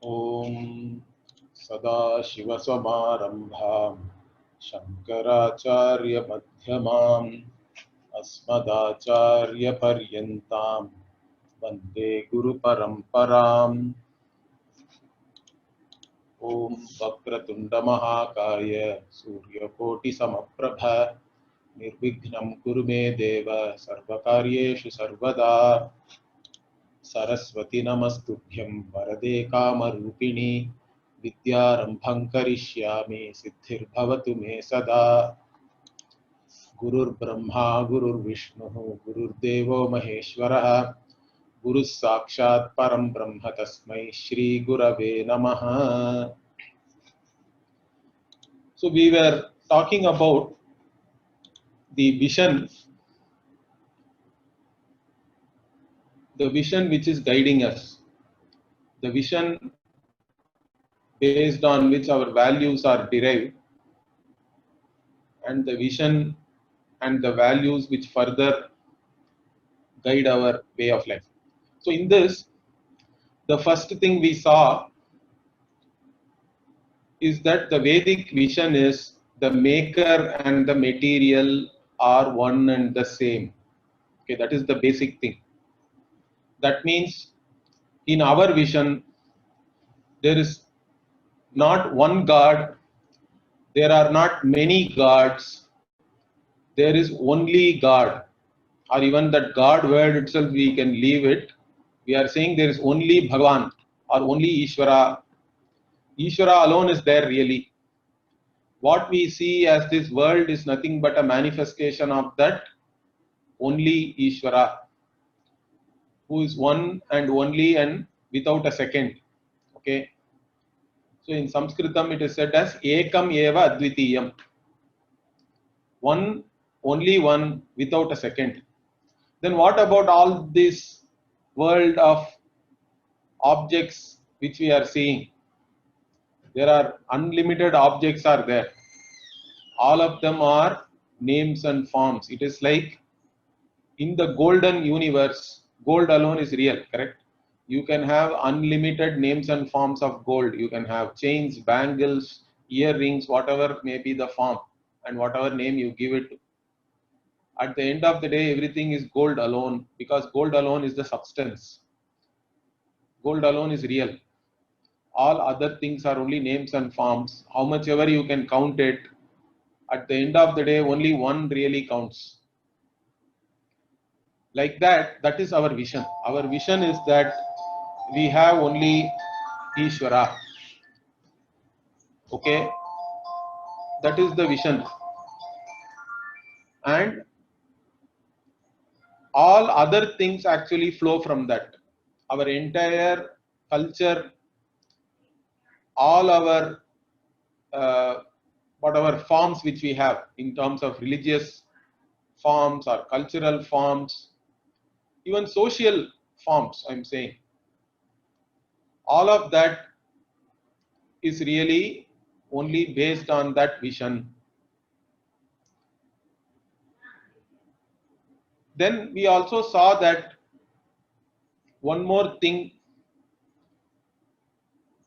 ॐ सदाशिवसमारम्भां शङ्कराचार्यमध्यमाम् अस्मदाचार्यपर्यन्तां वन्दे गुरुपरम्पराम्। ॐ वक्रतुण्डमहाकाय सूर्यकोटिसमप्रभ निर्विघ्नं कुरु मे देव सर्वकार्येषु सर्वदा। सरस्वती नमस्तुभ्यं वरदे कामरूपिणी विद्यारम्भं करिष्यामि सिद्धिर्भवतु मे सदा। गुरुर्ब्रह्मा गुरुर्विष्णुः गुरुर्देवो महेश्वरः गुरुः साक्षात् परं ब्रह्म तस्मै श्री गुरवे नमः। So we were talking about the vision which is guiding us, the vision based on which our values are derived, and the vision and the values which further guide our way of life. So in this, the first thing we saw is that the Vedic vision is the maker and the material are one and the same. Okay, that is the basic thing. That means in our vision, there is not one God, there are not many gods, there is only God, or even that God word itself, we can leave it. We are saying there is only Bhagavan or only Ishvara. Ishvara alone is there really. What we see as this world is nothing but a manifestation of that only Ishvara, who is one and only and without a second. Okay. So in Sanskritam it is said as Ekam Eva Advitiyam. One, only one without a second. Then what about all this world of objects which we are seeing? There are unlimited objects are there. All of them are names and forms. It is like in the golden universe, gold alone is real, correct? You can have unlimited names and forms of gold. You can have chains, bangles, earrings, whatever may be the form and whatever name you give it to. At the end of the day, everything is gold alone, because gold alone is the substance. Gold alone is real. All other things are only names and forms. How much ever you can count it, at the end of the day, only one really counts. Like that, that is our vision. Our vision is that we have only Ishvara. Okay, that is the vision. And all other things actually flow from that. Our entire culture, all our whatever forms which we have in terms of religious forms or cultural forms, even social forms, I'm saying, all of that is really only based on that vision. Then we also saw that one more thing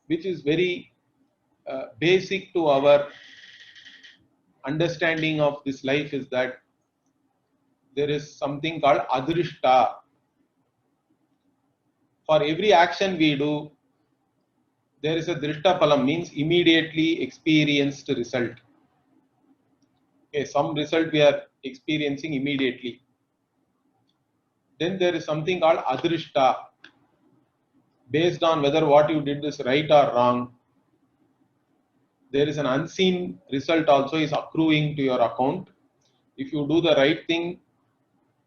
which is very basic to our understanding of this life is that there is something called adrishta. For every action we do, there is a drishta phalam, means immediately experienced result. Okay, some result we are experiencing immediately. Then there is something called adrishta, based on whether what you did is right or wrong. There is an unseen result also is accruing to your account. If you do the right thing,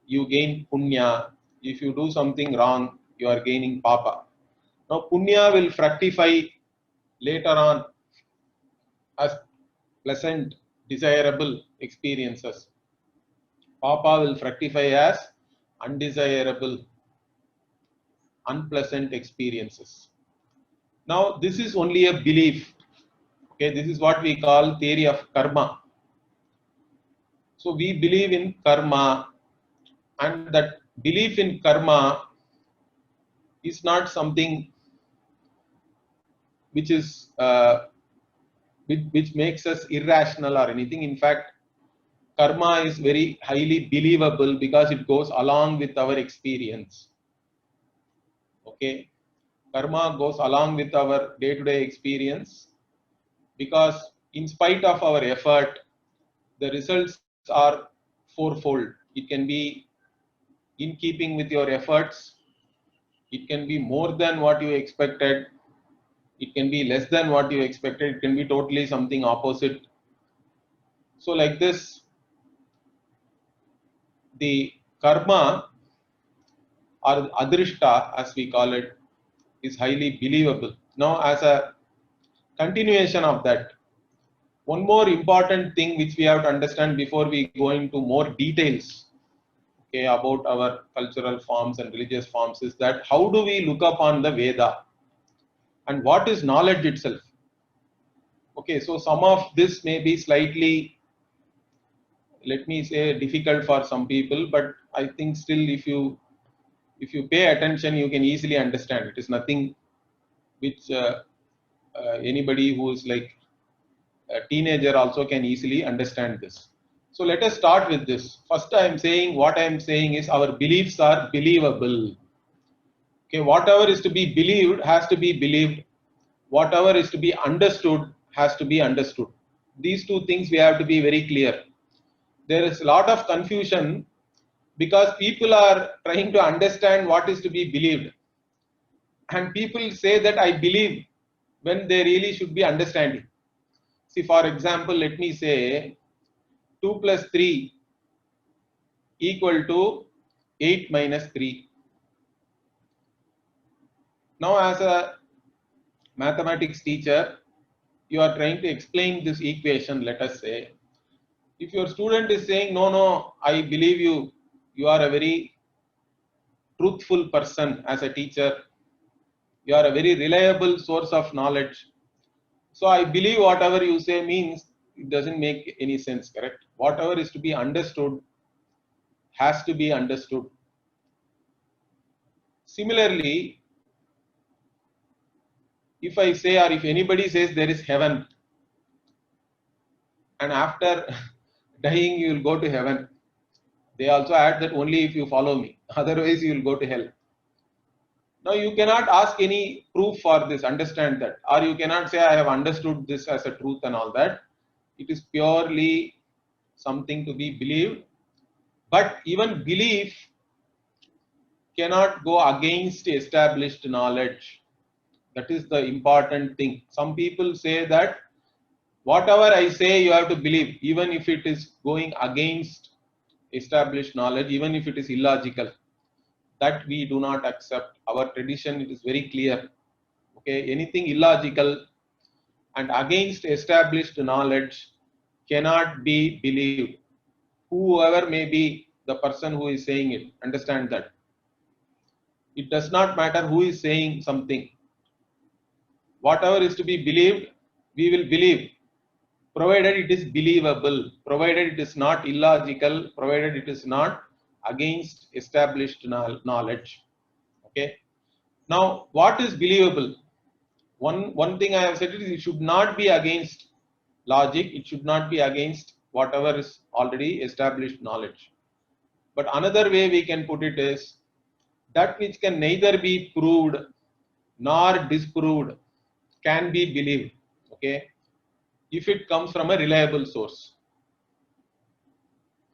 you gain punya. If you do something wrong, you are gaining papa. Now punya will fructify later on as pleasant, desirable experiences. Papa will fructify as undesirable, unpleasant experiences. Now this is only a belief. Okay, this is what we call theory of karma. So we believe in karma, and that belief in karma is not something which is which makes us irrational or anything. In fact, karma is very highly believable because it goes along with our experience. Okay, karma goes along with our day-to-day experience, because in spite of our effort, the results are fourfold. It can be in keeping with your efforts, it can be more than what you expected, it can be less than what you expected, it can be totally something opposite. So like this, the karma or adrishta as we call it is highly believable. Now as a continuation of that, one more important thing which we have to understand before we go into more details, okay, about our cultural forms and religious forms, is that how do we look upon the Veda and what is knowledge itself. Okay, so some of this may be slightly, let me say, difficult for some people, but I think still if you pay attention, you can easily understand. It is nothing which anybody who is like a teenager also can easily understand this. So let us start with this. First, I am saying, what I am saying is our beliefs are believable. Okay, whatever is to be believed has to be believed. Whatever is to be understood has to be understood. These two things we have to be very clear. There is a lot of confusion because people are trying to understand what is to be believed. And people say that I believe when they really should be understanding. See, for example, let me say 2 plus 3 equal to 8 minus 3. Now, as a mathematics teacher, you are trying to explain this equation, let us say. If your student is saying, no, I believe you, you are a very truthful person as a teacher, you are a very reliable source of knowledge. So I believe whatever you say means it doesn't make any sense, correct? Whatever is to be understood has to be understood. Similarly, if I say, or if anybody says there is heaven, and after dying you will go to heaven, they also add that only if you follow me, otherwise you will go to hell. Now you cannot ask any proof for this, understand that, or you cannot say I have understood this as a truth and all that. It is purely something to be believed, but even belief cannot go against established knowledge. That is the important thing. Some people say that whatever I say you have to believe, even if it is going against established knowledge, even if it is illogical. That we do not accept. Our tradition, it is very clear. Okay, anything illogical and against established knowledge cannot be believed. Whoever may be the person who is saying it, understand that. It does not matter who is saying something. Whatever is to be believed, we will believe, provided it is believable, provided it is not illogical, provided it is not against established knowledge. Okay. Now, what is believable? One thing I have said is it should not be against logic, it should not be against whatever is already established knowledge. But another way we can put it is that which can neither be proved nor disproved can be believed. Okay, if it comes from a reliable source.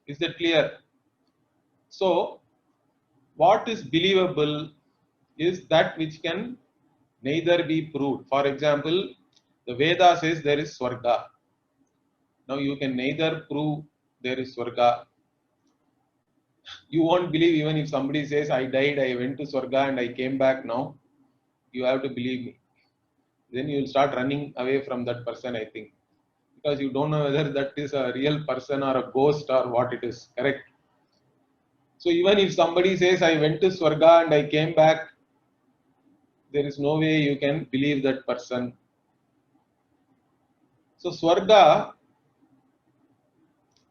Is that clear? So, what is believable is that which can neither be proved. For example, the Veda says there is Swarga. Now you can neither prove there is Swarga. You won't believe even if somebody says I died, I went to Swarga and I came back now. You have to believe me. Then you will start running away from that person, I think. Because you don't know whether that is a real person or a ghost or what it is, correct? So even if somebody says I went to Swarga and I came back, there is no way you can believe that person. So Swarga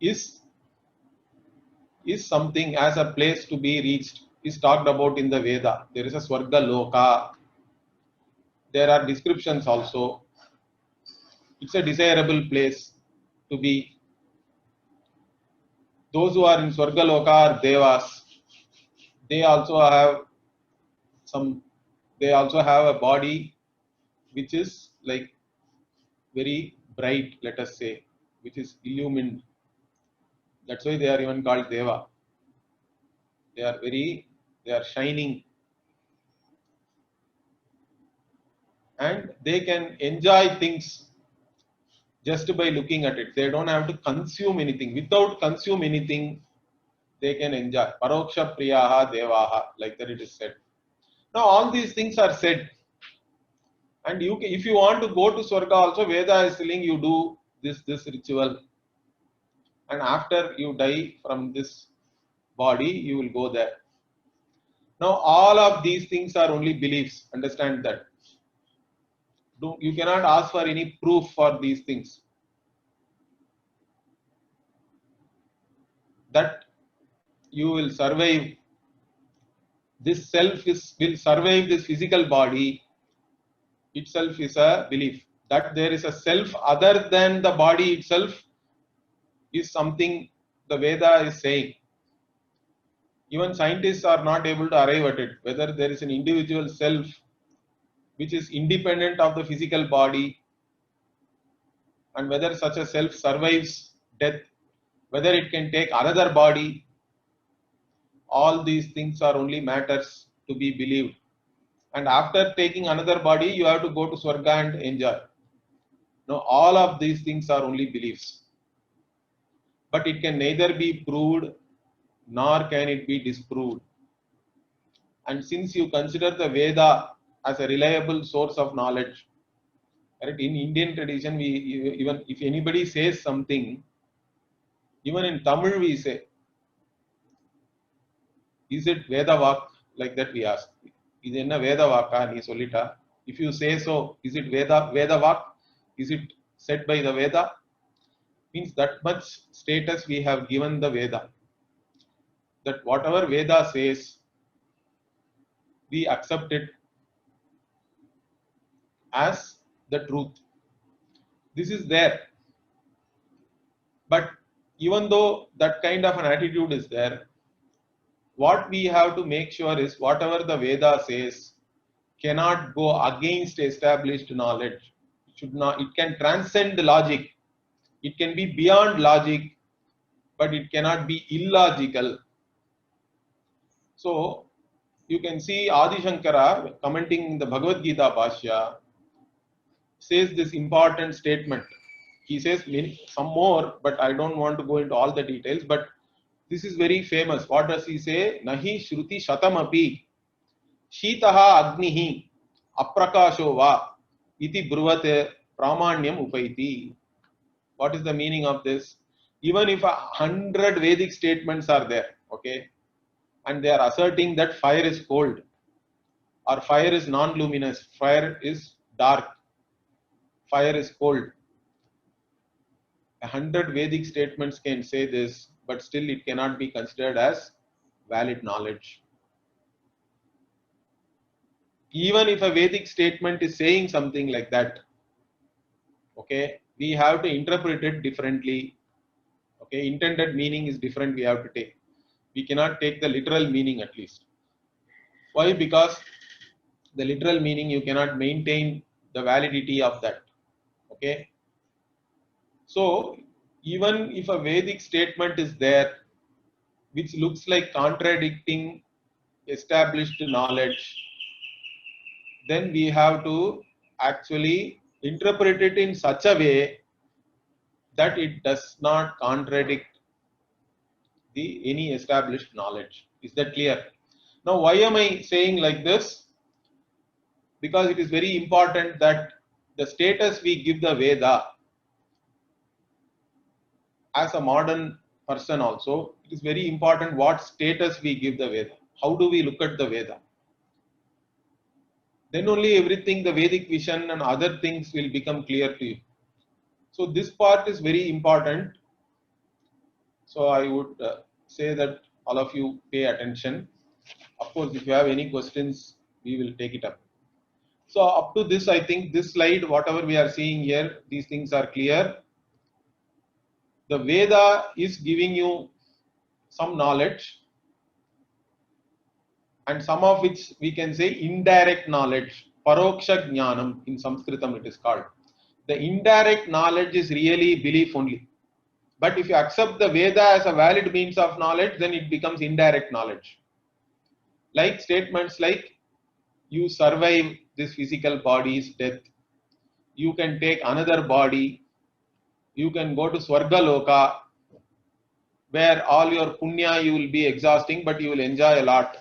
is something as a place to be reached, is talked about in the Veda. There is a Swarga Loka. there are descriptions also. It's a desirable place to be. Those who are in Swargaloka are Devas. They also have they also have a body which is like very bright, let us say, which is illumined. That's why they are even called Deva. They are shining, and they can enjoy things just by looking at it. They don't have to consume anything. Without consume anything, they can enjoy. Paroksha Priyaha Devaha, like that it is said. Now all these things are said. And if you want to go to Swarga also, Veda is telling you do this ritual. And after you die from this body, you will go there. Now all of these things are only beliefs. Understand that. You cannot ask for any proof for these things. That you will survive. This self will survive this physical body itself is a belief. That there is a self other than the body itself is something the Veda is saying. Even scientists are not able to arrive at it, whether there is an individual self which is independent of the physical body, and whether such a self survives death, whether it can take another body. All these things are only matters to be believed. And after taking another body, you have to go to Swarga and enjoy. Now, all of these things are only beliefs. But it can neither be proved nor can it be disproved. And since you consider the Veda as a reliable source of knowledge, right? In Indian tradition, we even if anybody says something, even in Tamil we say, is it Veda Vak? Like that we ask. Is it Veda Vaka? Ni solita. If you say so, is it Veda Vak? Is it said by the Veda? Means that much status we have given the Veda. That whatever Veda says, we accept it as the truth. This is there. But even though that kind of an attitude is there, what we have to make sure is whatever the Veda says cannot go against established knowledge. It can transcend logic. It can be beyond logic, but it cannot be illogical. So you can see Adi Shankara commenting the Bhagavad Gita Bhashya says this important statement. He says some more, but I don't want to go into all the details, but this is very famous. What does he say? Nahi Shruti Shatamapi Shitaha Agnihi Aprakasho Va Iti Bruvate Pramanyam Upaiti. What is the meaning of this? Even if 100 Vedic statements are there, okay, and they are asserting that fire is cold, or fire is non-luminous, fire is dark, fire is cold. 100 Vedic statements can say this, but still it cannot be considered as valid knowledge. Even if a Vedic statement is saying something like that, okay, we have to interpret it differently. Okay, intended meaning is different, we have to take. We cannot take the literal meaning at least. Why? Because the literal meaning you cannot maintain the validity of that. Okay. So even if a Vedic statement is there which looks like contradicting established knowledge, then we have to actually interpret it in such a way that it does not contradict any established knowledge. Is that clear? Now, why am I saying like this? Because it is very important that the status we give the Veda, as a modern person also, it is very important what status we give the Veda. How do we look at the Veda? Then only everything, the Vedic vision and other things will become clear to you. So this part is very important. So I would say that all of you pay attention. Of course, if you have any questions, we will take it up. So up to this, I think this slide, whatever we are seeing here, these things are clear. The Veda is giving you some knowledge, and some of which we can say indirect knowledge, paroksha jnanam in Sanskritam it is called. The indirect knowledge is really belief only. But if you accept the Veda as a valid means of knowledge, then it becomes indirect knowledge. Like statements like, you survive this physical body's death, you can take another body, you can go to Swarga Loka, where all your punya you will be exhausting, but you will enjoy a lot.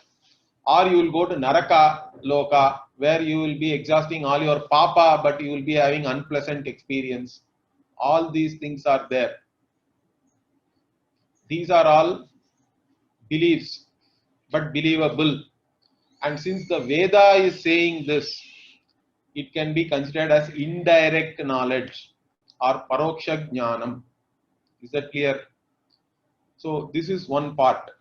Or you will go to Naraka Loka, where you will be exhausting all your papa, but you will be having unpleasant experience. All these things are there. These are all beliefs, but believable. And since the Veda is saying this, it can be considered as indirect knowledge or paroksha jnanam. Is that clear? So this is one part.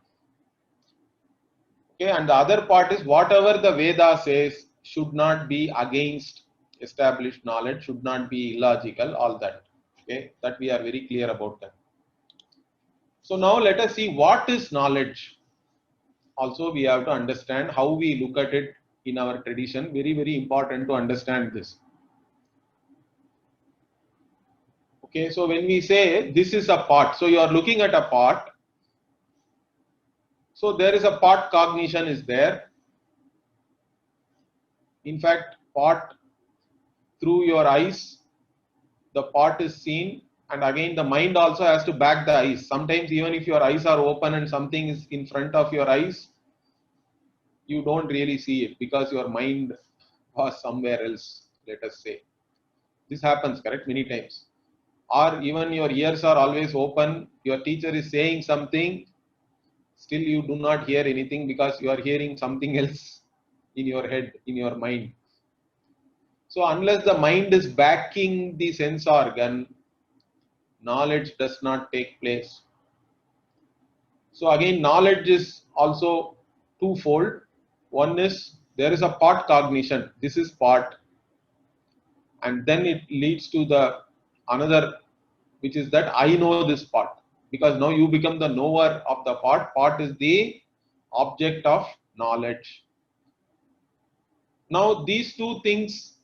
Okay, and the other part is whatever the Veda says should not be against established knowledge, should not be illogical, all that. Okay, that we are very clear about that. So now let us see what is knowledge. Also, we have to understand how we look at it in our tradition. Very, very important to understand this. Okay, so when we say this is a pot, so you are looking at a pot. So there is a pot cognition is there. In fact, pot through your eyes, the pot is seen, and again the mind also has to back the eyes. Sometimes even if your eyes are open and something is in front of your eyes, you don't really see it because your mind was somewhere else, let us say. This happens, correct, many times. Or even your ears are always open, your teacher is saying something, still you do not hear anything because you are hearing something else in your head, in your mind. So unless the mind is backing the sense organ, knowledge does not take place. So again, knowledge is also twofold. One is there is a part cognition. This is part, and then it leads to the another, which is that I know this part, because now you become the knower of the part. Part is the object of knowledge. Now these two things,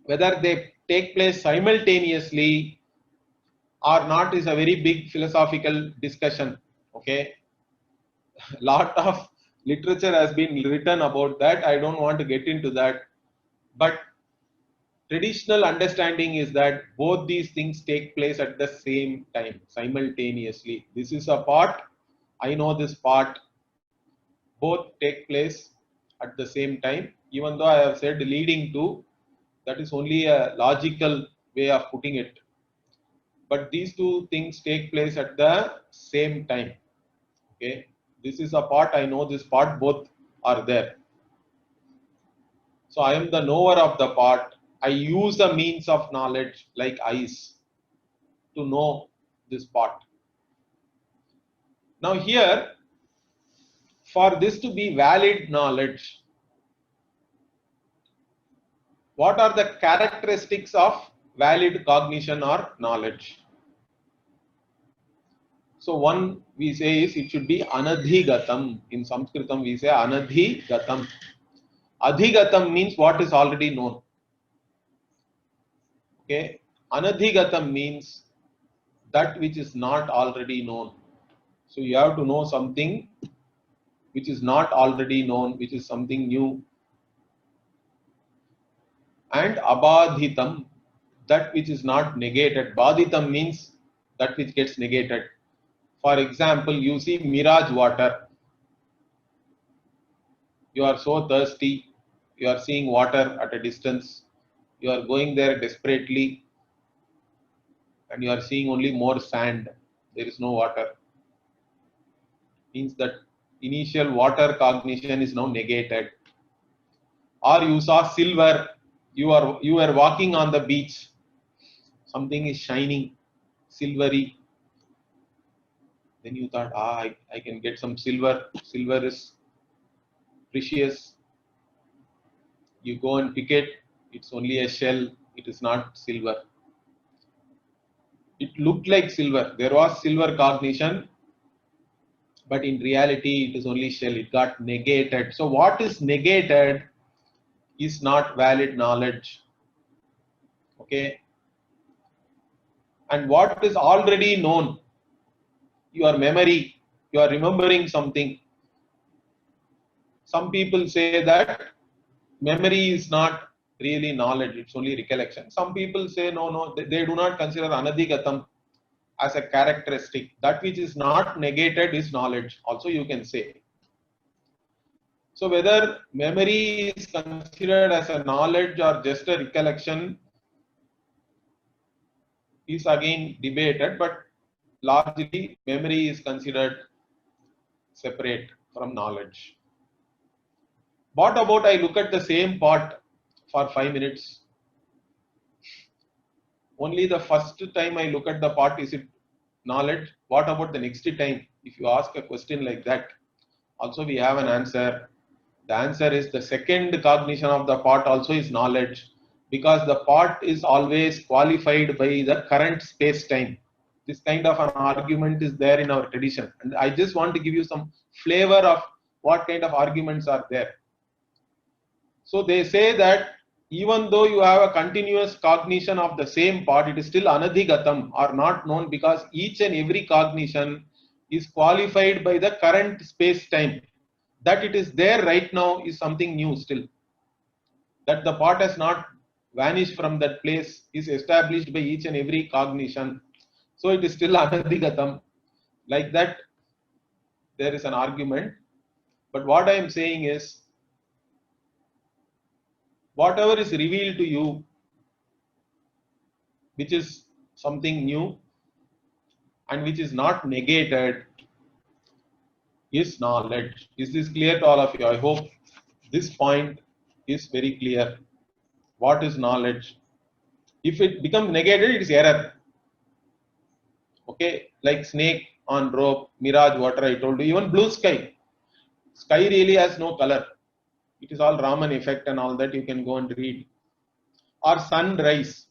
whether they take place simultaneously or not, is a very big philosophical discussion. Okay, lot of literature has been written about that. I don't want to get into that, but traditional understanding is that both these things take place at the same time, simultaneously. This is a part, I know this part, both take place at the same time. Even though I have said leading to, that is only a logical way of putting it. But these two things take place at the same time. Okay, this is a part, I know this part, both are there. So I am the knower of the part. I use the means of knowledge like eyes to know this part. Now here, for this to be valid knowledge, what are the characteristics of valid cognition or knowledge? So one we say is it should be anadhigatam. In Sanskritam we say anadhigatam. Adhigatam means what is already known. Okay, anadhigatam means that which is not already known. So you have to know something which is not already known, which is something new. And abadhitam, that which is not negated. Badhitam means that which gets negated. For example, you see mirage water. You are so thirsty, you are seeing water at a distance, you are going there desperately, and you are seeing only more sand. There is no water. Means that initial water cognition is now negated. Or you saw silver, you were walking on the beach, something is shining, silvery. Then you thought, I can get some silver. Silver is precious. You go and pick it, it's only a shell, it is not silver. It looked like silver. There was silver cognition, but in reality, it is only shell. It got negated. So what is negated is not valid knowledge. Okay. And what is already known, your memory, you are remembering something. Some people say that memory is not really knowledge, it's only recollection. Some people say no, they do not consider anadhigatam as a characteristic. That which is not negated is knowledge, also you can say. So whether memory is considered as a knowledge or just a recollection is again debated, but largely memory is considered separate from knowledge. What about I look at the same pot for 5 minutes? Only the first time I look at the pot, is it knowledge? What about the next time? If you ask a question like that, also we have an answer. The answer is the second cognition of the pot also is knowledge, because the pot is always qualified by the current space-time. This kind of an argument is there in our tradition. And I just want to give you some flavor of what kind of arguments are there. So they say that even though you have a continuous cognition of the same pot, it is still anadhigatam or not known, because each and every cognition is qualified by the current space-time. That it is there right now is something new still. That the pot has not vanished from that place is established by each and every cognition. So it is still anadhigatam. Like that, there is an argument. But what I am saying is, whatever is revealed to you, which is something new and which is not negated, is knowledge. Is this clear to all of you? I hope this point is very clear. What is knowledge? If it becomes negated, it is error. Okay, like snake on rope, mirage water, I told you, even blue sky. Sky really has no color. It is all Raman effect and all that, you can go and read. Or sunrise.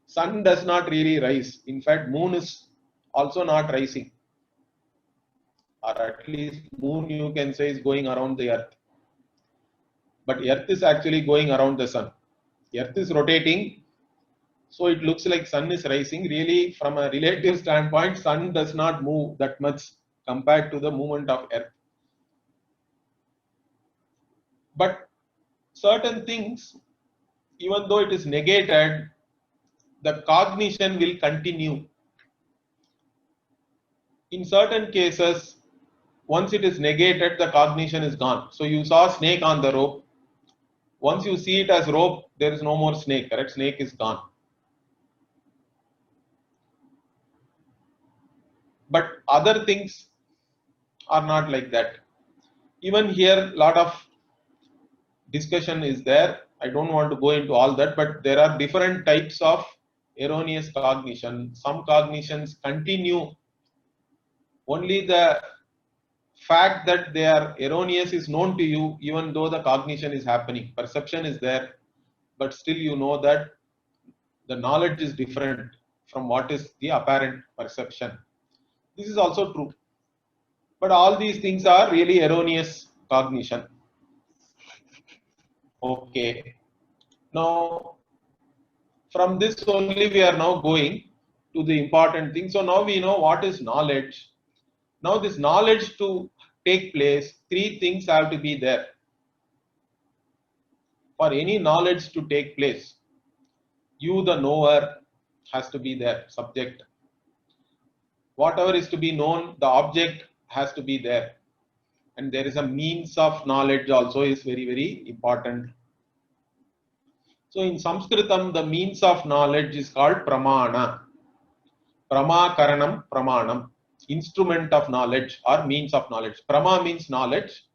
Sun does not really rise. In fact, moon is also not rising. Or at least moon you can say is going around the earth. But earth is actually going around the sun. Earth is rotating, so it looks like sun is rising. Really, from a relative standpoint, sun does not move that much compared to the movement of earth. But certain things, even though it is negated, the cognition will continue. In certain cases, once it is negated, the cognition is gone. So you saw snake on the rope. Once you see it as rope, there is no more snake, correct? Snake is gone. But other things are not like that. Even here, lot of discussion is there. I don't want to go into all that, but there are different types of erroneous cognition. Some cognitions continue. Only the fact that they are erroneous is known to you, even though the cognition is happening. Perception is there, but still you know that the knowledge is different from what is the apparent perception. This is also true. But all these things are really erroneous cognition. Okay. Now, from this only we are now going to the important thing. So now we know what is knowledge. Now this knowledge to take place, three things have to be there. For any knowledge to take place, you the knower has to be there, subject. Whatever is to be known, the object has to be there. And there is a means of knowledge also is very, very important. So in Sanskritam, the means of knowledge is called pramana. Pramakaranam, pramanam. Instrument of knowledge or means of knowledge. Prama means knowledge.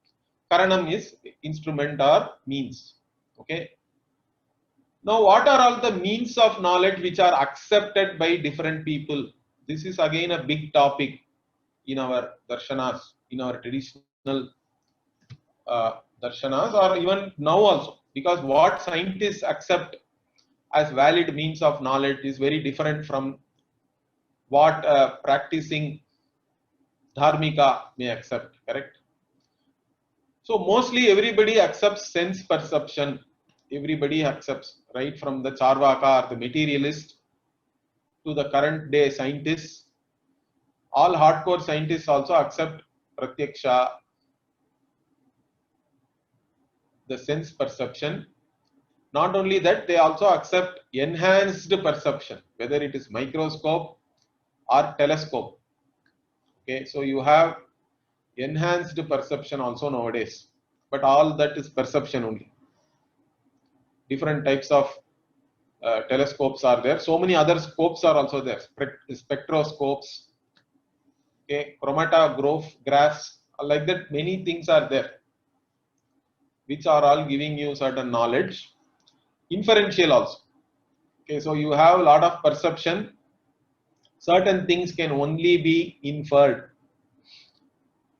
Karanam is instrument or means. Okay. Now, what are all the means of knowledge which are accepted by different people? This is again a big topic in our darshanas, in our traditional darshanas, or even now also, because what scientists accept as valid means of knowledge is very different from what practicing dharmika may accept, correct? So mostly everybody accepts sense perception. Everybody accepts, right from the Charvaka or the materialist to the current day scientists. All hardcore scientists also accept pratyaksha, the sense perception. Not only that, they also accept enhanced perception, whether it is microscope or telescope. Okay, so you have enhanced perception also nowadays, but all that is perception only. Different types of telescopes are there. So many other scopes are also there. Spectroscopes, okay, chromatographs, like that. Many things are there, which are all giving you certain knowledge. Inferential also. Okay, so you have a lot of perception. Certain things can only be inferred.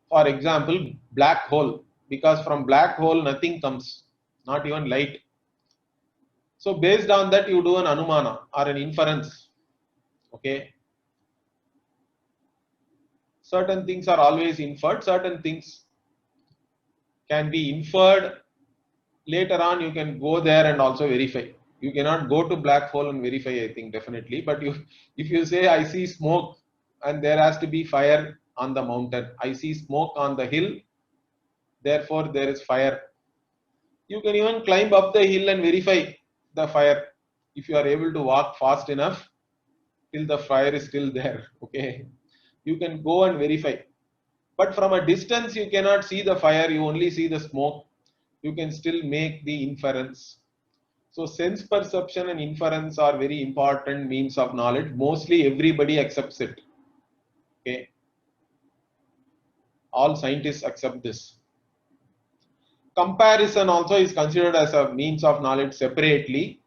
For example, black hole, because from black hole nothing comes, not even light. So based on that, you do an anumana or an inference. Okay. Certain things are always inferred, certain things can be inferred. Later on, you can go there and also verify. You cannot go to black hole and verify, I think, definitely. But if you say, I see smoke and there has to be fire on the mountain, I see smoke on the hill, therefore there is fire. You can even climb up the hill and verify the fire if you are able to walk fast enough till the fire is still there. Okay, you can go and verify. But from a distance, you cannot see the fire, you only see the smoke. You can still make the inference. So sense perception and inference are very important means of knowledge. Mostly everybody accepts it. Okay. All scientists accept this. Comparison also is considered as a means of knowledge separately,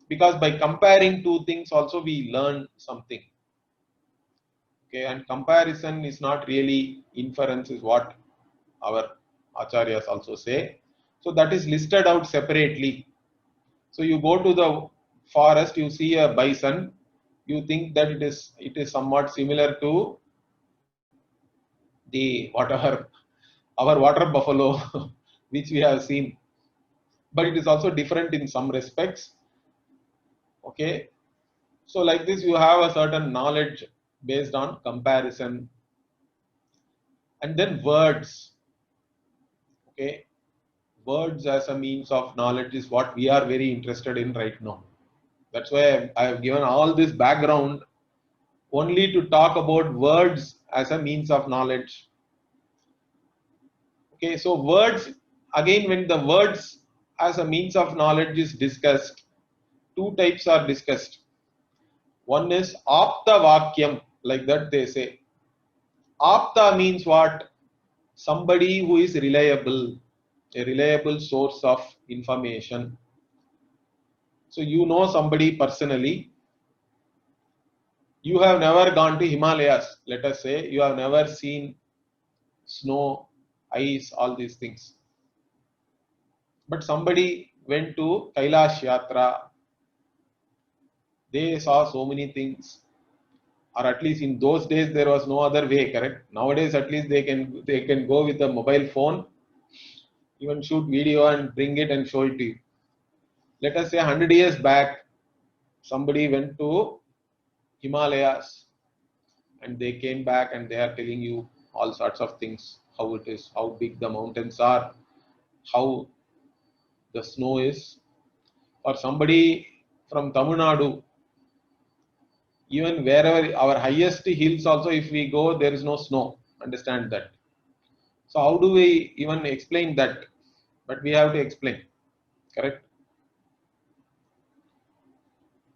because by comparing two things also we learn something. Okay, and comparison is not really inference, is what our acharyas also say. So that is listed out separately. So you go to the forest, you see a bison, you think that it is somewhat similar to the whatever our water buffalo which we have seen, but it is also different in some respects. Okay, so like this you have a certain knowledge based on comparison. And then words. Okay, words as a means of knowledge is what we are very interested in right now. That's why I have given all this background only to talk about words as a means of knowledge. Okay, so words, again, when the words as a means of knowledge is discussed, two types are discussed. One is apta vakyam, like that they say. Apta means what? Somebody who is reliable, a reliable source of information. So you know somebody personally. You have never gone to Himalayas, let us say. You have never seen snow, ice, all these things. But somebody went to Kailash Yatra. They saw so many things. Or at least in those days there was no other way, correct? Nowadays at least they can go with a mobile phone, even shoot video and bring it and show it to you. Let us say 100 years back, somebody went to Himalayas and they came back and they are telling you all sorts of things, how it is, how big the mountains are, how the snow is. Or somebody from Tamil Nadu, even wherever our highest hills also, if we go, there is no snow. Understand that. So how do we even explain that? But we have to explain, correct?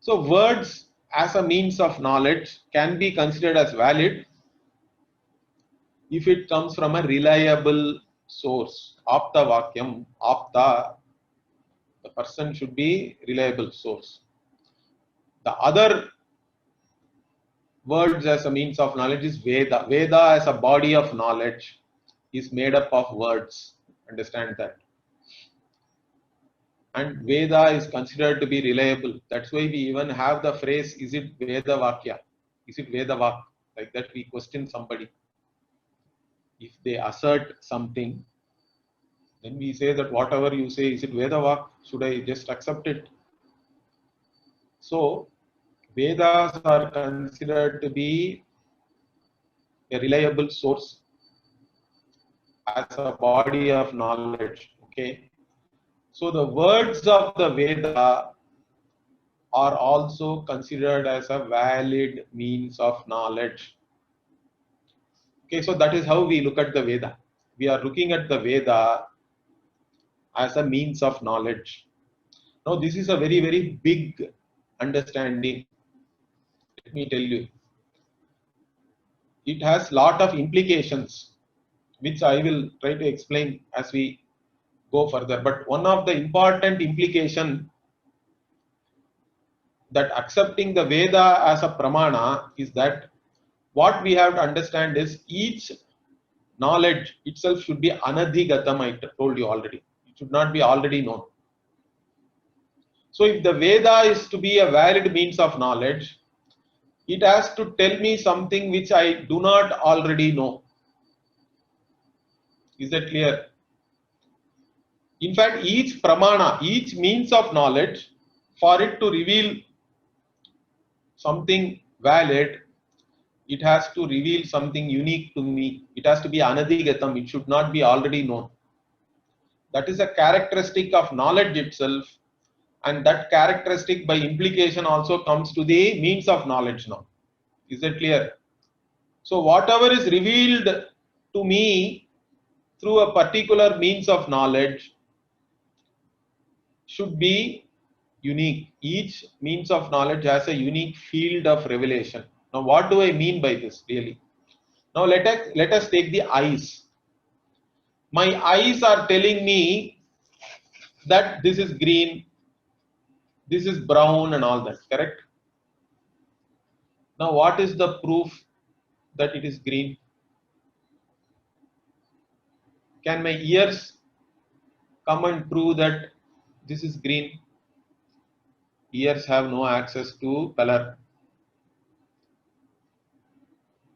So words as a means of knowledge can be considered as valid if it comes from a reliable source. Apta vakyam, apta, the person should be reliable source. The other words as a means of knowledge is Veda. Veda as a body of knowledge is made up of words. Understand that. and Veda is considered to be reliable. That's why we even have the phrase, is it Veda Vakya? Is it Veda Vak? Like that we question somebody. If they assert something, then we say that whatever you say, is it Veda Vak? Should I just accept it? So, Vedas are considered to be a reliable source as a body of knowledge. Okay. So, the words of the Veda are also considered as a valid means of knowledge. Okay, so that is how we look at the Veda. We are looking at the Veda as a means of knowledge. Now, this is a very, very big understanding. Let me tell you. It has lot of implications, which I will try to explain as we go further. But one of the important implication that accepting the Veda as a pramana is that what we have to understand is each knowledge itself should be anadhigatam. I told you already. It should not be already known. So if the Veda is to be a valid means of knowledge, it has to tell me something which I do not already know. Is that clear? In fact, each pramana, each means of knowledge, for it to reveal something valid, it has to reveal something unique to me. It has to be anadhigatam. It should not be already known. That is a characteristic of knowledge itself, and that characteristic by implication also comes to the means of knowledge now. Is that clear? So whatever is revealed to me through a particular means of knowledge should be unique. Each means of knowledge has a unique field of revelation. Now what do I mean by this really? Now let us take the eyes. My eyes are telling me that this is green, this is brown and all that, correct? Now what is the proof that it is green? Can my ears come and prove that this is green? Ears have no access to color.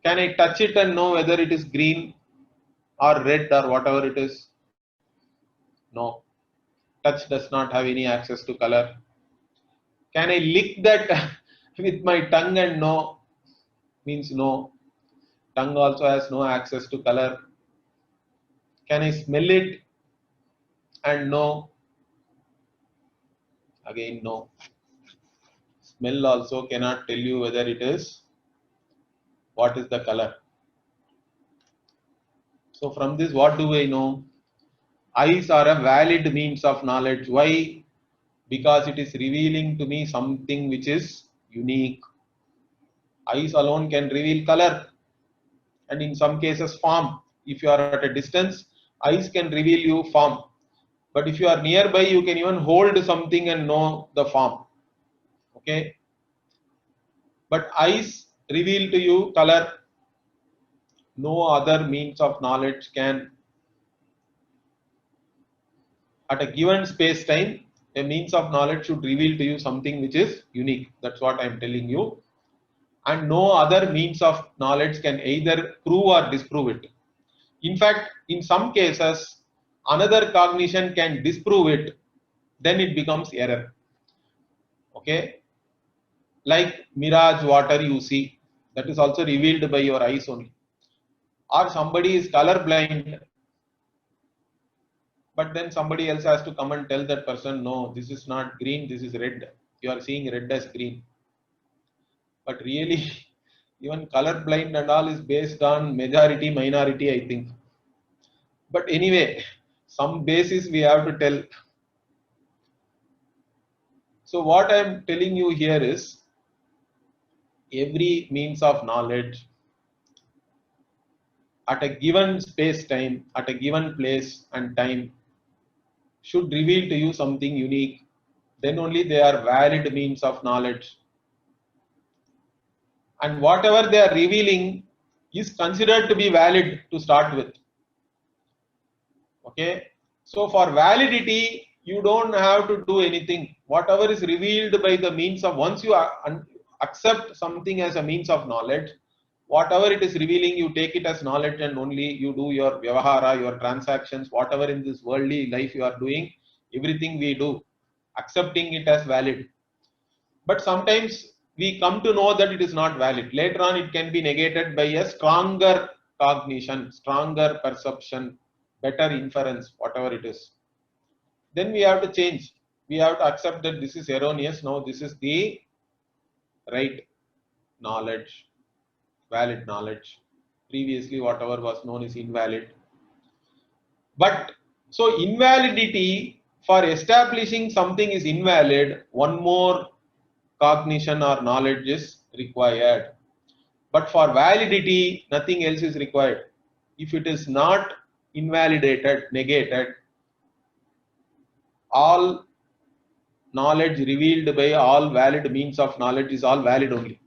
Can I touch it and know whether it is green or red or whatever it is? No. Touch does not have any access to color. Can I lick that with my tongue and know? Means no. Tongue also has no access to color. Can I smell it and know? Again, no. Smell also cannot tell you whether it is, what is the color. So from this, what do I know? Eyes are a valid means of knowledge. Why? Because it is revealing to me something which is unique. Eyes alone can reveal color and in some cases form. If you are at a distance, eyes can reveal you form. But if you are nearby, you can even hold something and know the form. Okay? But eyes reveal to you color. No other means of knowledge can. At a given space-time, a means of knowledge should reveal to you something which is unique. That's what I am telling you. And no other means of knowledge can either prove or disprove it. In fact, in some cases, another cognition can disprove it, then it becomes error. Okay? Like mirage water you see, that is also revealed by your eyes only. Or somebody is color blind, but then somebody else has to come and tell that person, no, this is not green, this is red. You are seeing red as green. But really, even color blind and all is based on majority, minority, I think. But anyway, some basis we have to tell. So what I am telling you here is, every means of knowledge at a given space-time, at a given place and time should reveal to you something unique. Then only they are valid means of knowledge. And whatever they are revealing is considered to be valid to start with. Okay. So for validity, you don't have to do anything. Whatever is revealed by the means of, once you accept something as a means of knowledge, whatever it is revealing, you take it as knowledge and only you do your vyavahara, your transactions, whatever in this worldly life you are doing, everything we do, accepting it as valid. But sometimes we come to know that it is not valid. Later on, it can be negated by a stronger cognition, stronger perception, better inference, whatever it is. Then we have to change. We have to accept that this is erroneous. Now this is the right knowledge, valid knowledge. Previously, whatever was known is invalid. But so invalidity, for establishing something is invalid, one more cognition or knowledge is required. But for validity, nothing else is required. If it is not invalidated, negated, all knowledge revealed by all valid means of knowledge is all valid only.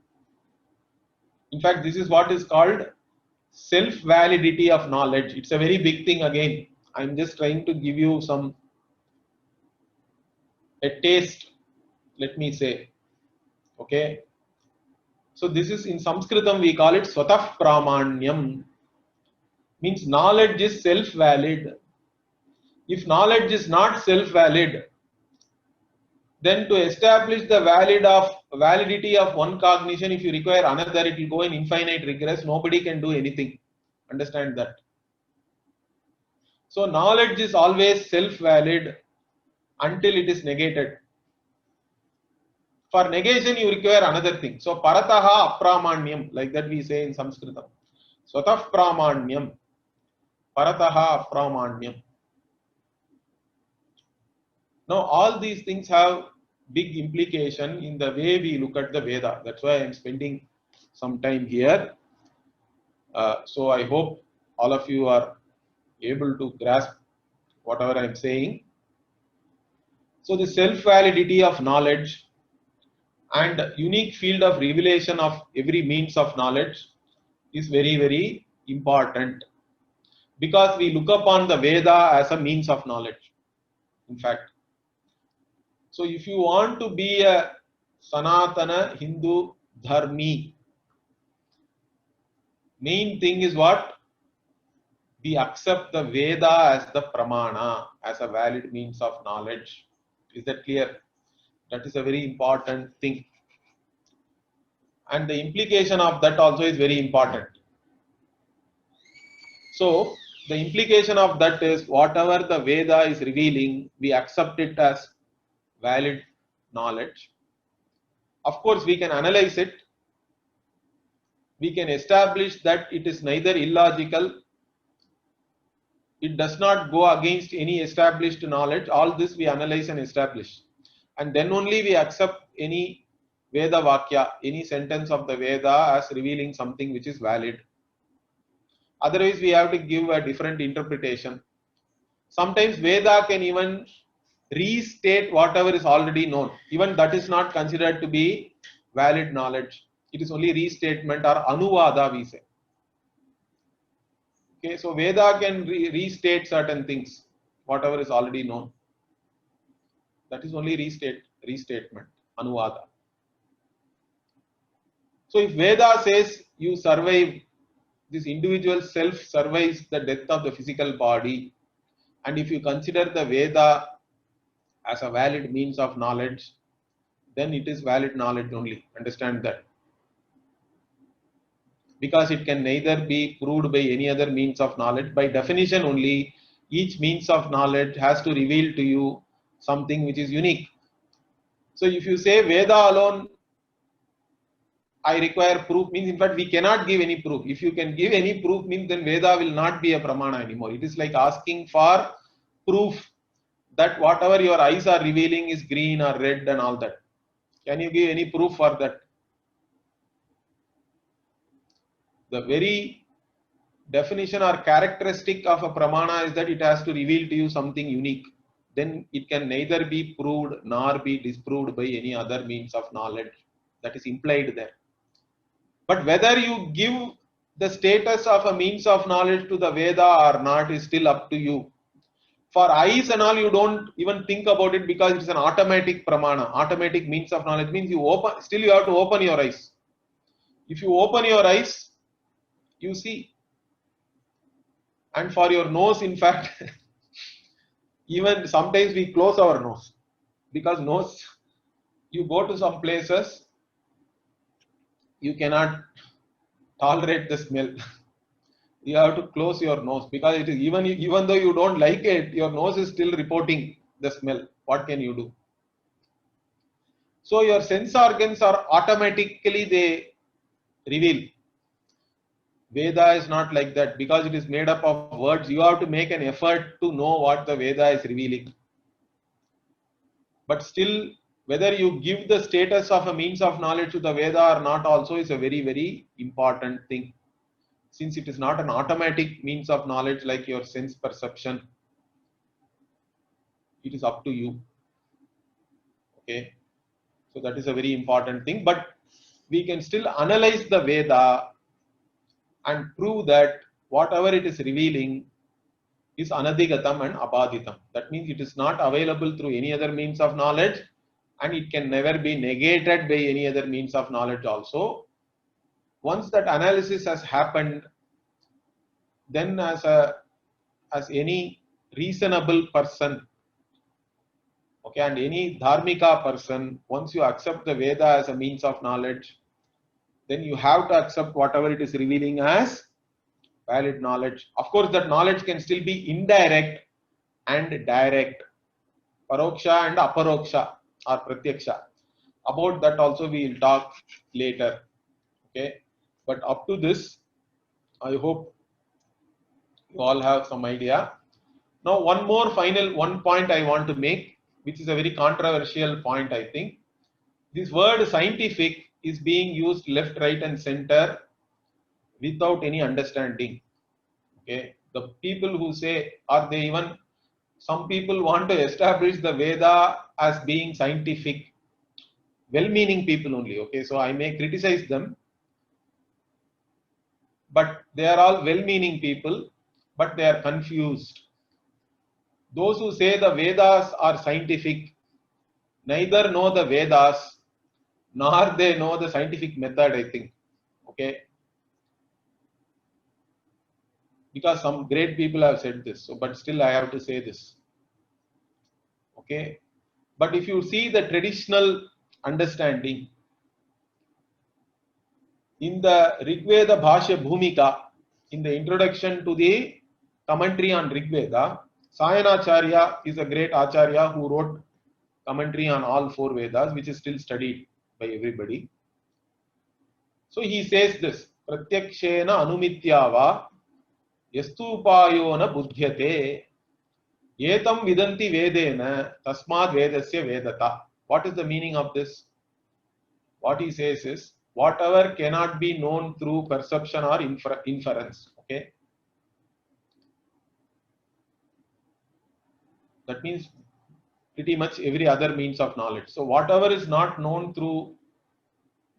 In fact, this is what is called self-validity of knowledge. It's a very big thing again. I'm just trying to give you a taste, let me say. Okay. So this is in Sanskritam, we call it Swatah Pramanyam. Means knowledge is self-valid. If knowledge is not self-valid, then to establish the validity of one cognition, if you require another, it will go in infinite regress. Nobody can do anything. Understand that. So knowledge is always self-valid until it is negated. For negation, you require another thing. So parataha apramanyam, like that we say in Sanskritam. Swatah pramanyam, parataha apramanyam. Now all these things have big implication in the way we look at the Veda. That's why I am spending some time here. So I hope all of you are able to grasp whatever I am saying. So the self-validity of knowledge and unique field of revelation of every means of knowledge is very, very important, because we look upon the Veda as a means of knowledge. In fact, so if you want to be a Sanatana Hindu Dharmi, main thing is what? We accept the Veda as the Pramana, as a valid means of knowledge. Is that clear? That is a very important thing. And the implication of that also is very important. So the implication of that is whatever the Veda is revealing, we accept it as valid knowledge. Of course, we can analyze it. We can establish that it is neither illogical, it does not go against any established knowledge. All this we analyze and establish. And then only we accept any Veda Vakya, any sentence of the Veda as revealing something which is valid. Otherwise, we have to give a different interpretation. Sometimes Veda can even restate whatever is already known. Even that is not considered to be valid knowledge. It is only restatement or anuvada, we say. Okay, so Veda can restate certain things, whatever is already known. That is only restatement, anuvada. So if Veda says you survive, this individual self survives the death of the physical body, and if you consider the Veda as a valid means of knowledge, then it is valid knowledge only. Understand that. Because it can neither be proved by any other means of knowledge. By definition only, each means of knowledge has to reveal to you something which is unique. So if you say Veda alone, I require proof, means in fact we cannot give any proof. If you can give any proof, means then Veda will not be a Pramana anymore. It is like asking for proof that whatever your eyes are revealing is green or red and all that. Can you give any proof for that? The very definition or characteristic of a Pramana is that it has to reveal to you something unique. Then it can neither be proved nor be disproved by any other means of knowledge. That is implied there. But whether you give the status of a means of knowledge to the Veda or not is still up to you. For eyes and all, you don't even think about it because it's an automatic pramana. Automatic means of knowledge means you open, still you have to open your eyes. If you open your eyes, you see. And for your nose, in fact, even sometimes we close our nose because nose, you go to some places, you cannot tolerate the smell. You have to close your nose because it is even though you don't like it, your nose is still reporting the smell. What can you do? So your sense organs are automatically they reveal. Veda is not like that because it is made up of words. You have to make an effort to know what the Veda is revealing. But still, whether you give the status of a means of knowledge to the Veda or not also is a very, very important thing. Since it is not an automatic means of knowledge like your sense perception, it is up to you. Okay, so that is a very important thing. But we can still analyze the Veda and prove that whatever it is revealing is anadhigatam and abaditam. That means it is not available through any other means of knowledge and it can never be negated by any other means of knowledge also. Once that analysis has happened, then as any reasonable person, okay, and any dharmika person, once you accept the Veda as a means of knowledge, then you have to accept whatever it is revealing as valid knowledge. Of course, that knowledge can still be indirect and direct, paroksha and aparoksha or pratyaksha. About that also we will talk later. Okay, but up to this, I hope you all have some idea. Now, one point I want to make, which is a very controversial point, I think. This word scientific is being used left, right, and center without any understanding. Okay, the people who say, or they even, some people want to establish the Veda as being scientific, well-meaning people only. Okay, so I may criticize them, but they are all well-meaning people, but they are confused. Those who say the Vedas are scientific neither know the Vedas nor they know the scientific method, I think. Okay, because some great people have said this, so but still I have to say this. Okay, but if you see the traditional understanding in the Rigveda Bhashya Bhumika, in the introduction to the commentary on Rigveda, Sayanacharya is a great acharya who wrote commentary on all four Vedas, which is still studied by everybody. So he says this, Pratyakshena anumityava yastupayona buddhyate etam vidanti vedena tasmad vedasya vedata. What is the meaning of this? What he says is, whatever cannot be known through perception or inference. Okay, that means pretty much every other means of knowledge. So whatever is not known through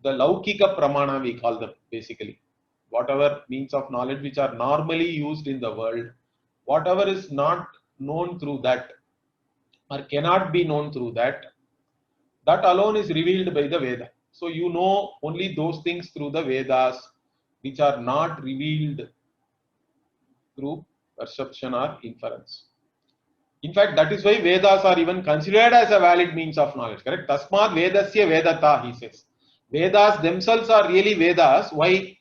the laukika pramana, we call them basically, whatever means of knowledge which are normally used in the world, whatever is not known through that or cannot be known through that, that alone is revealed by the Veda. So you know only those things through the Vedas which are not revealed through perception or inference. In fact, that is why Vedas are even considered as a valid means of knowledge. Correct? Tasmad Vedasya Vedata, he says. Vedas themselves are really Vedas. Why?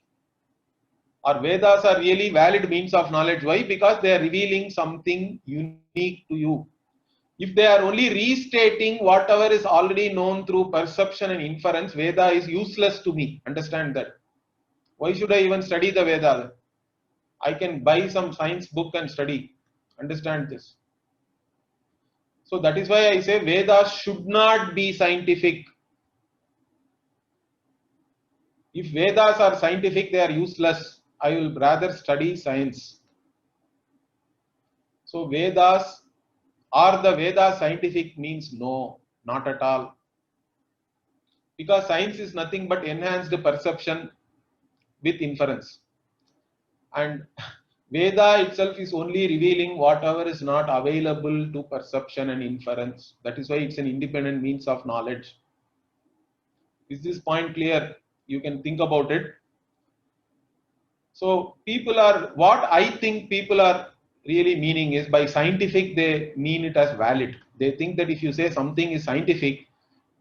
Or Vedas are really valid means of knowledge. Why? Because they are revealing something unique to you. If they are only restating whatever is already known through perception and inference, Veda is useless to me. Understand that. Why should I even study the Veda? I can buy some science book and study. Understand this. So that is why I say Vedas should not be scientific. If Vedas are scientific, they are useless. I will rather study science. So Vedas, are the Vedas scientific means no, not at all. Because science is nothing but enhanced perception with inference. And Veda itself is only revealing whatever is not available to perception and inference. That is why it's an independent means of knowledge. Is this point clear? You can think about it. So people are, what I think people are really meaning is, by scientific they mean it as valid. They think that if you say something is scientific,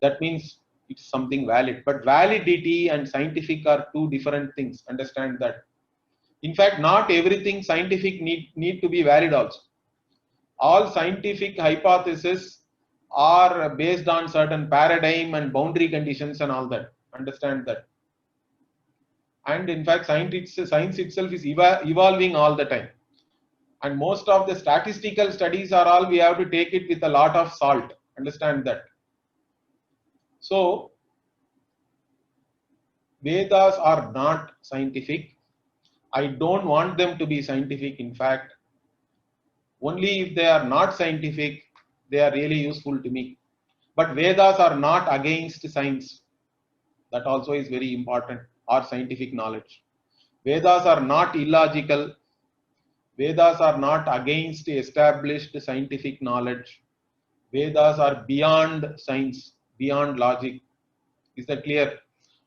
that means it's something valid. But validity and scientific are two different things. Understand that. In fact, not everything scientific need to be valid also. All scientific hypotheses are based on certain paradigm and boundary conditions and all that. Understand that. And in fact, science itself is evolving all the time. And most of the statistical studies are all, we have to take it with a lot of salt. Understand that. So Vedas are not scientific. I don't want them to be scientific. In fact, only if they are not scientific, they are really useful to me. But Vedas are not against science. That also is very important, or scientific knowledge. Vedas are not illogical. Vedas are not against established scientific knowledge. Vedas are beyond science, beyond logic. Is that clear?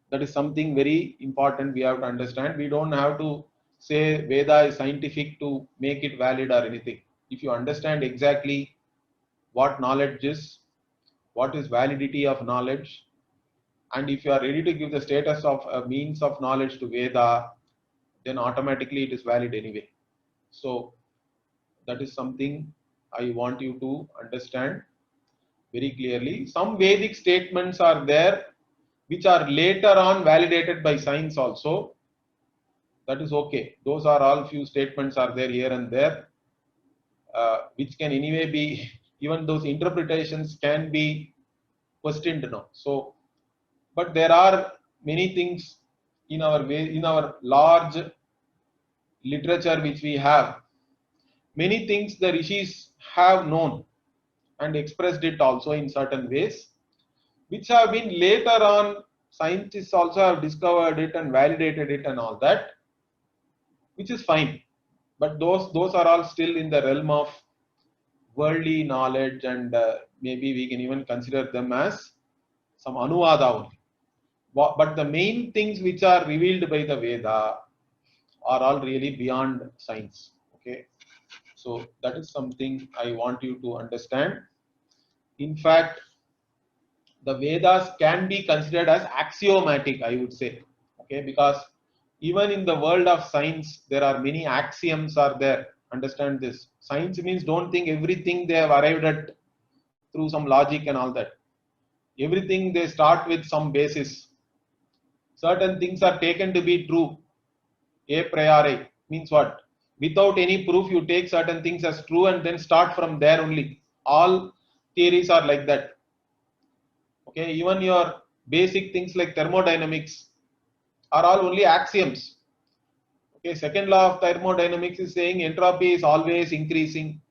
That is something very important we have to understand. We don't have to say Veda is scientific to make it valid or anything. If you understand exactly what knowledge is, what is validity of knowledge, and if you are ready to give the status of a means of knowledge to Veda, then automatically it is valid anyway. So that is something I want you to understand very clearly. Some Vedic statements are there which are later on validated by science also. That is okay. Those are all, few statements are there here and there, which can anyway be, even those interpretations can be questioned now. So, but there are many things in our large literature which we have. Many things the rishis have known and expressed it also in certain ways, which have been later on, scientists also have discovered it and validated it and all that, which is fine. But those are all still in the realm of worldly knowledge, and maybe we can even consider them as some anuvada only. But the main things which are revealed by the Veda are all really beyond science. Okay, so that is something I want you to understand. In fact, the Vedas can be considered as axiomatic, I would say. Okay, because even in the world of science, there are many axioms are there. Understand this. Science means, don't think everything they have arrived at through some logic and all that. Everything they start with some basis. Certain things are taken to be true. A priori means what? Without any proof, you take certain things as true and then start from there only. All theories are like that. Okay, even your basic things like thermodynamics are all only axioms. Okay, second law of thermodynamics is saying entropy is always increasing.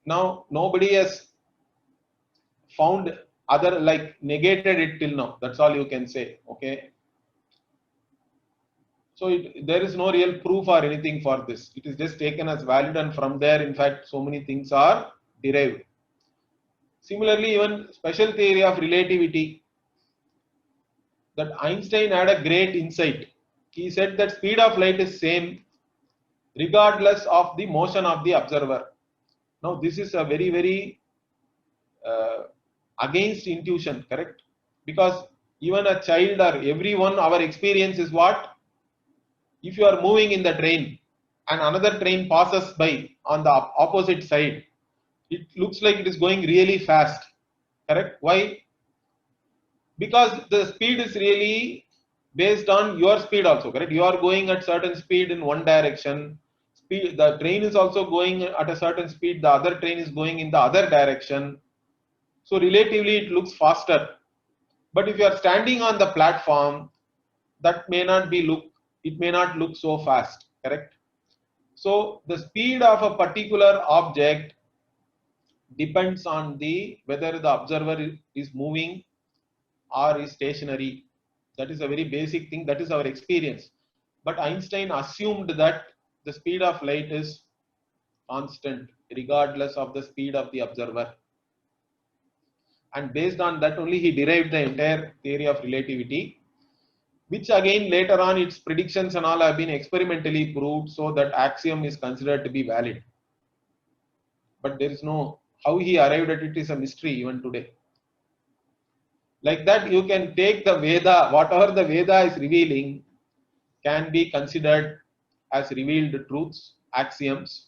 Now nobody has found other, like, negated it till now. That's all you can say. Okay, so there is no real proof or anything for this. It is just taken as valid, and from there, in fact, so many things are derived. Similarly, even special theory of relativity, that Einstein had a great insight. He said that speed of light is same regardless of the motion of the observer. Now this is a very against intuition, correct? Because even a child or everyone, our experience is what? If you are moving in the train and another train passes by on the opposite side, it looks like it is going really fast, correct? Why? Because the speed is really based on your speed also, correct? You are going at certain speed in one direction. The train is also going at a certain speed, the other train is going in the other direction. So relatively it looks faster. But if you are standing on the platform, that may not be it may not look so fast, correct? So the speed of a particular object depends on whether the observer is moving or is stationary. That is a very basic thing. That is our experience. But Einstein assumed that the speed of light is constant regardless of the speed of the observer. And based on that only he derived the entire theory of relativity, which again later on its predictions and all have been experimentally proved, so that axiom is considered to be valid. But there is no, how he arrived at it is a mystery even today. Like that, you can take the Veda, whatever the Veda is revealing can be considered as revealed truths, axioms.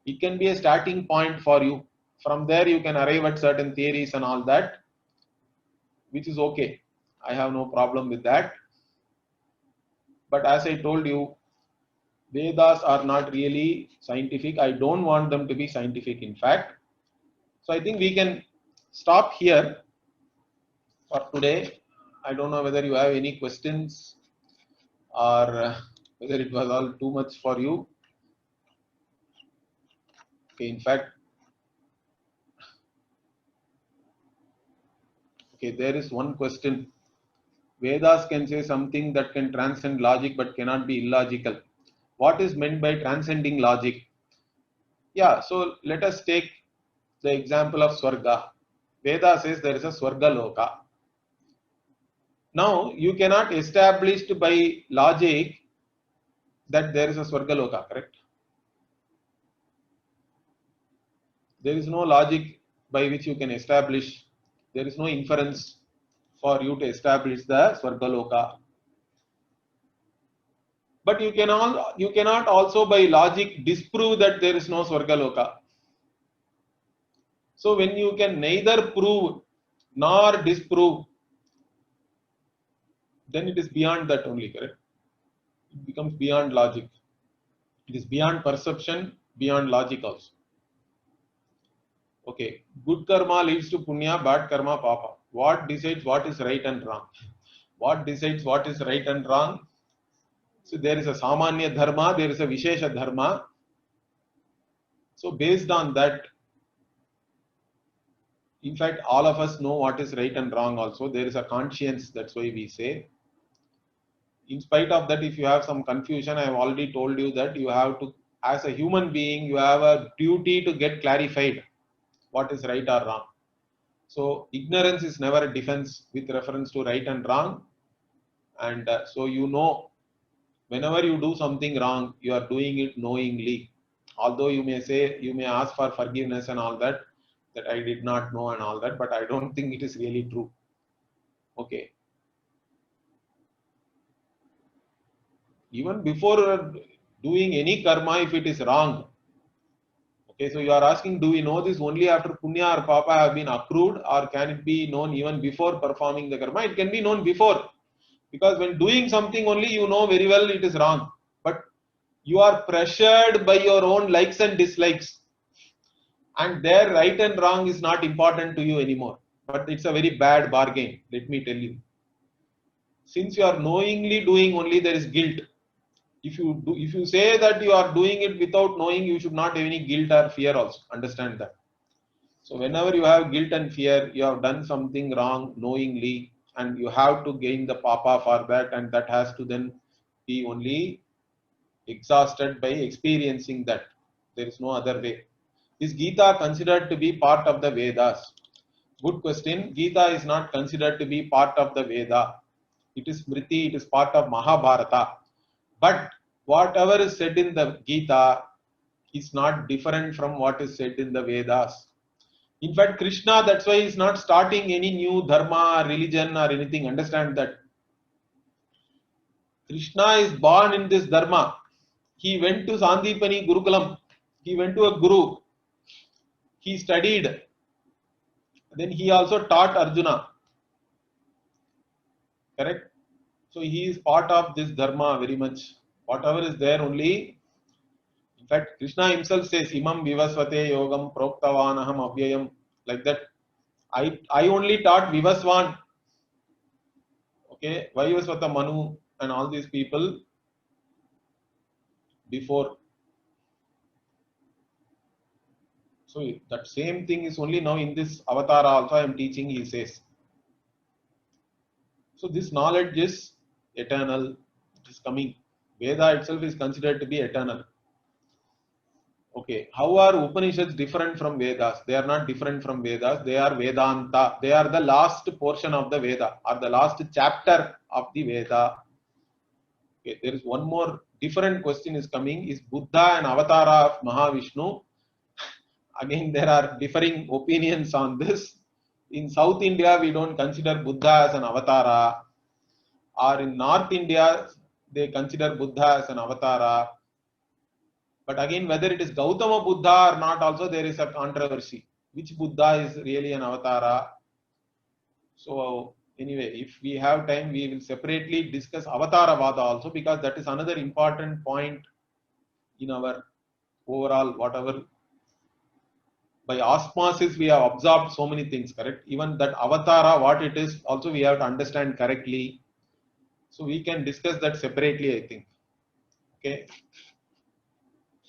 It can be a starting point for you. From there you can arrive at certain theories and all that, which is okay. I have no problem with that. But as I told you, Vedas are not really scientific. I don't want them to be scientific, in fact. So I think we can stop here for today. I don't know whether you have any questions or whether it was all too much for you. Okay, in fact, okay, there is one question. Vedas can say something that can transcend logic but cannot be illogical. What is meant by transcending logic? Yeah, so let us take the example of Swarga. Veda says there is a Swarga Loka. Now, you cannot establish by logic that there is a Swarga Loka, correct? There is no logic by which you can establish, there is no inference for you to establish the Swarga Loka. But you cannot also by logic disprove that there is no Swarga Loka. So when you can neither prove nor disprove, then it is beyond that only, correct? It becomes beyond logic. It is beyond perception, beyond logic also. Okay, good karma leads to punya, bad karma papa. What decides what is right and wrong? What decides what is right and wrong? So there is a samanya dharma, there is a vishesha dharma. So based on that, in fact, all of us know what is right and wrong also. There is a conscience, that's why we say. In spite of that, if you have some confusion, I have already told you that you have to, as a human being, you have a duty to get clarified what is right or wrong. So ignorance is never a defense with reference to right and wrong. And so you know, whenever you do something wrong, you are doing it knowingly. Although you may say, you may ask for forgiveness and all that, that I did not know and all that, but I don't think it is really true. Okay. Even before doing any karma, if it is wrong, okay, so you are asking, do we know this only after punya or papa have been accrued, or can it be known even before performing the karma? It can be known before, because when doing something only you know very well it is wrong, but you are pressured by your own likes and dislikes, and their right and wrong is not important to you anymore. But it's a very bad bargain, let me tell you. Since you are knowingly doing only, there is guilt. If you say that you are doing it without knowing, you should not have any guilt or fear also. Understand that. So whenever you have guilt and fear, you have done something wrong knowingly, and you have to gain the papa for that, and that has to then be only exhausted by experiencing that. There is no other way. Is Gita considered to be part of the Vedas? Good question. Gita is not considered to be part of the Veda. It is Smriti, it is part of Mahabharata. But whatever is said in the Gita is not different from what is said in the Vedas. In fact, Krishna, that's why he is not starting any new dharma, religion or anything. Understand that. Krishna is born in this dharma. He went to Sandipani Gurukulam. He went to a guru. He studied. Then he also taught Arjuna. Correct? So he is part of this dharma very much. Whatever is there only. In fact, Krishna himself says, Imam Vivasvate Yogam Proktavanaham Avyayam. Like that. I only taught Vivasvan. Okay, Vivasvata Manu and all these people before. So that same thing is only now in this avatar also I am teaching, he says. So this knowledge is eternal, it is coming. Veda itself is considered to be eternal. Okay, how are Upanishads different from Vedas? They are not different from Vedas. They are Vedanta. They are the last portion of the Veda, or the last chapter of the Veda. Okay, there is one more different question is coming. Is Buddha an avatar of Mahavishnu? Again, there are differing opinions on this. In South India, we don't consider Buddha as an avatara, or in North India, they consider Buddha as an avatara. But again, whether it is Gautama Buddha or not, also there is a controversy. Which Buddha is really an avatara? So, anyway, if we have time, we will separately discuss Avataravada also, because that is another important point in our overall whatever. By osmosis, we have absorbed so many things, correct? Even that avatara, what it is, also we have to understand correctly. So we can discuss that separately, I think. Okay.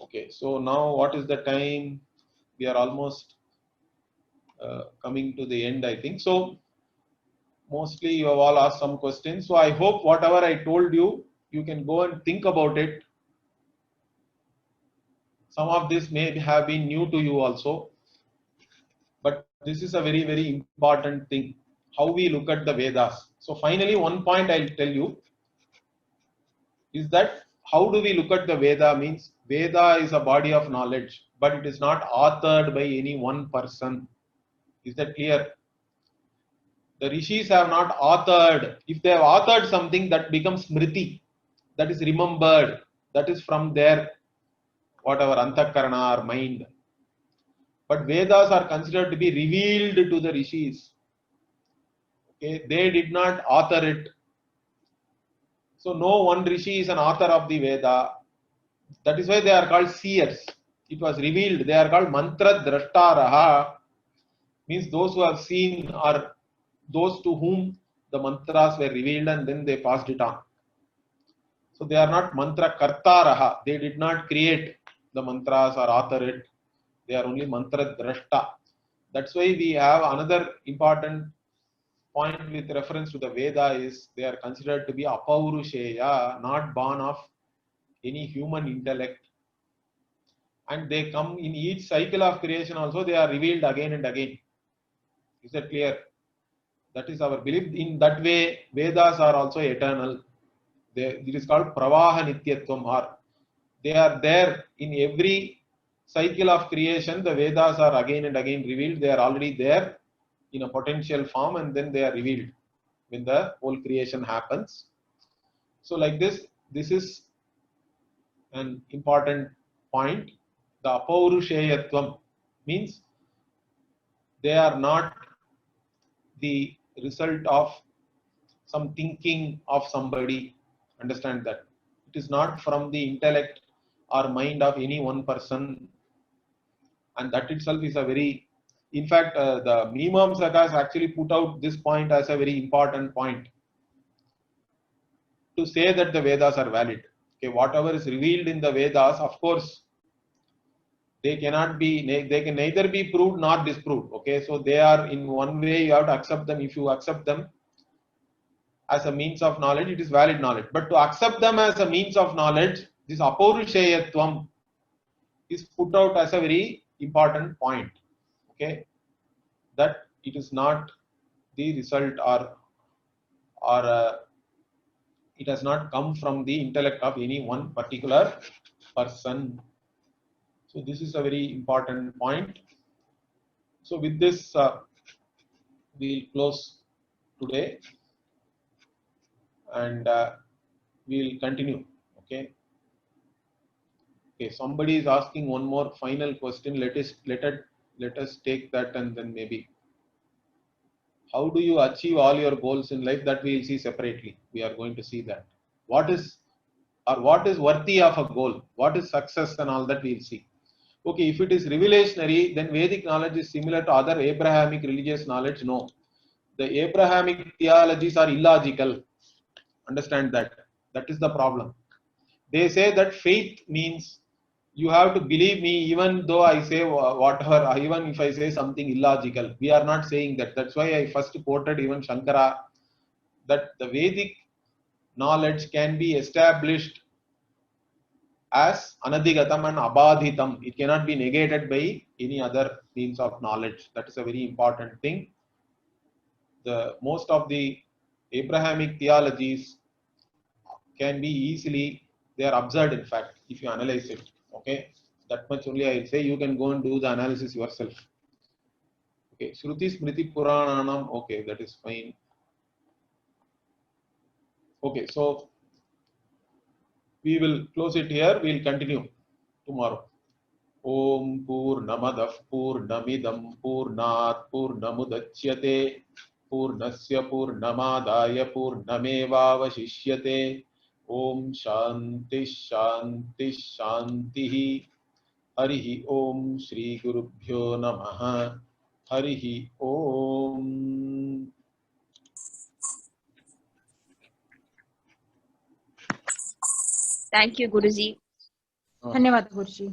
Okay. So now what is the time? We are almost coming to the end, I think. So mostly you have all asked some questions. So I hope whatever I told you, you can go and think about it. Some of this may have been new to you also. But this is a very, very important thing, how we look at the Vedas. So finally, one point I'll tell you is that how do we look at the Veda means Veda is a body of knowledge, but it is not authored by any one person. Is that clear? The rishis have not authored. If they have authored something, that becomes smriti, that is remembered, that is from their whatever antakarana or mind. But Vedas are considered to be revealed to the rishis. Okay, they did not author it. So no one rishi is an author of the Veda. That is why they are called seers. It was revealed. They are called mantra drashtaraha. Means those who have seen or those to whom the mantras were revealed and then they passed it on. So they are not mantra kartaraha. They did not create the mantras or author it. They are only mantra drashta. That's why we have another important point with reference to the Veda is they are considered to be apaurusheya, not born of any human intellect. And they come in each cycle of creation also, they are revealed again and again. Is that clear? That is our belief. In that way, Vedas are also eternal. It is called Pravaha Nityatvam, or they are there in every cycle of creation. The Vedas are again and again revealed. They are already there in a potential form and then they are revealed when the whole creation happens. So like this is an important point. The apaurusheyatvam means they are not the result of some thinking of somebody. Understand that. It is not from the intellect or mind of any one person. And that itself is a very, in fact, the Mimamsakas actually put out this point as a very important point to say that the Vedas are valid. Okay, whatever is revealed in the Vedas, of course, they cannot be, they can neither be proved nor disproved. Okay, so they are in one way you have to accept them. If you accept them as a means of knowledge, it is valid knowledge. But to accept them as a means of knowledge, this apaurusheyatvam is put out as a very important point. Okay, that it is not the result or it has not come from the intellect of any one particular person. So this is a very important point. So with this, we'll close today and we'll continue. Okay. Okay. Somebody is asking one more final question. Let us take that and then maybe. How do you achieve all your goals in life? That we will see separately. We are going to see that. What is worthy of a goal? What is success and all that we will see. Okay, if it is revelationary, then Vedic knowledge is similar to other Abrahamic religious knowledge. No. The Abrahamic theologies are illogical. Understand that. That is the problem. They say that faith means you have to believe me even though I say whatever, even if I say something illogical. We are not saying that. That's why I first quoted even Shankara, that the Vedic knowledge can be established as anadhigatam and abadhitam. It cannot be negated by any other means of knowledge. That is a very important thing. The most of the Abrahamic theologies can be easily, they are absurd in fact if you analyze it. Okay, that much only I will say. You can go and do the analysis yourself. Okay, Shruti Smriti Purananam. Okay, that is fine. Okay, so we will close it here. We will continue tomorrow. Om Purnamadah Purnamidam Purnat Purnamudachyate Purnasya Purnamadaya Purnamevavashishyate. Om Shanti Shanti Shanti. Harihi Om Shri Gurubhyo Namaha. Harihi Om. Thank you, Guruji. धन्यवाद गुरुजी.